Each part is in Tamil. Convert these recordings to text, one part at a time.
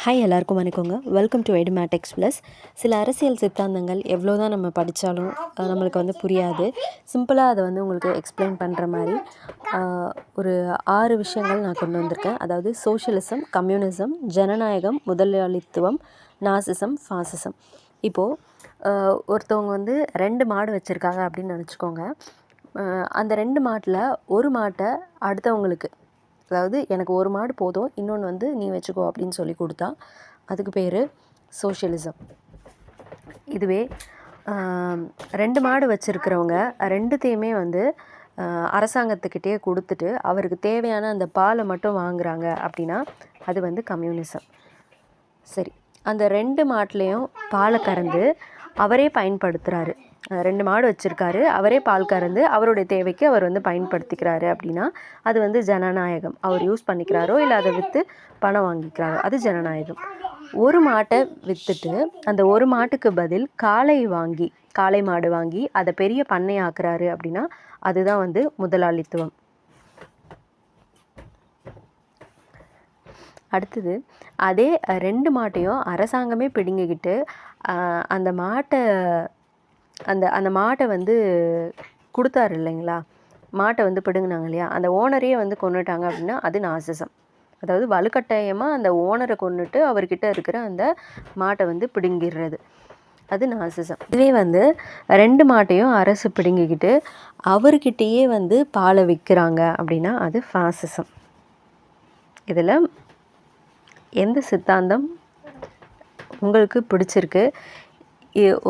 ஹாய் எல்லாருக்கும் வணக்கங்க. Welcome to Edumatics plus. சில அரசியல் சித்தாந்தங்கள் எவ்வளோ தான் நம்ம படித்தாலும் நம்மளுக்கு புரியாது. சிம்பிளாக அதை உங்களுக்கு எக்ஸ்பிளைன் பண்ணுற மாதிரி ஒரு 6 விஷயங்கள் நான் கொண்டு வந்திருக்கேன். அதாவது சோஷியலிசம், கம்யூனிசம், ஜனநாயகம், முதலாளித்துவம், நாசிசம், ஃபாசிசம். இப்போது ஒருத்தவங்க 2 மாடு வச்சுருக்காங்க அப்படின்னு நினச்சிக்கோங்க. அந்த 2 மாட்டில் ஒரு மாட்டை அடுத்தவங்களுக்கு, அதாவது எனக்கு ஒரு மாடு போதும், இன்னொன்று நீ வச்சுக்கோ அப்படின்னு சொல்லி கொடுத்தா அதுக்கு பேர் சோஷியலிசம். இதுவே 2 மாடு வச்சுருக்கிறவங்க 2த்தையுமே அரசாங்கத்துக்கிட்டே கொடுத்துட்டு அவருக்கு தேவையான அந்த பாலை மட்டும் வாங்குகிறாங்க அப்படின்னா அது கம்யூனிசம். சரி, அந்த 2 மாட்டுலேயும் பாலை கறந்து அவரே பயன்படுத்துகிறாரு. 2 மாடு வச்சுருக்காரு, அவரே பால் கறந்து அவருடைய தேவைக்கு அவர் பயன்படுத்திக்கிறாரு அப்படின்னா அது ஜனநாயகம். அவர் யூஸ் பண்ணிக்கிறாரோ இல்லை அதை விற்று பணம் வாங்கிக்கிறாரோ அது ஜனநாயகம். ஒரு மாட்டை விற்றுட்டு அந்த ஒரு மாட்டுக்கு பதில் காளை மாடு வாங்கி அதை பெரிய பண்ணையாக்குறாரு அப்படின்னா அதுதான் முதலாளித்துவம். அடுத்தது, அதே 2 மாட்டையும் அரசாங்கமே பிடுங்கிக்கிட்டு அந்த மாட்டை அந்த மாட்டை கொடுத்தாரு இல்லைங்களா, மாட்டை பிடுங்கினாங்க இல்லையா, அந்த ஓனரையே கொன்னுட்டாங்க அப்படின்னா அது நாசிசம். அதாவது வலுக்கட்டாயமாக அந்த ஓனரை கொன்னுட்டு அவர்கிட்ட இருக்கிற அந்த மாட்டை பிடுங்கிடுறது அது நாசிசம். இதுவே 2 மாட்டையும் அரசு பிடுங்கிக்கிட்டு அவர்கிட்டயே பாலை விற்கிறாங்க அப்படின்னா அது ஃபாசிசம். இதில் எந்த சித்தாந்தம் உங்களுக்கு பிடிச்சிருக்கு?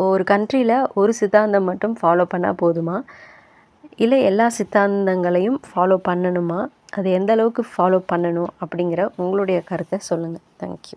ஒரு கண்ட்ரியில் ஒரு சித்தாந்தம் மட்டும் ஃபாலோ பண்ணால் போதுமா, இல்லை எல்லா சித்தாந்தங்களையும் ஃபாலோ பண்ணணுமா, அது எந்த அளவுக்கு ஃபாலோ பண்ணணும் அப்படிங்கிற உங்களுடைய கருத்தை சொல்லுங்கள். தேங்க்யூ.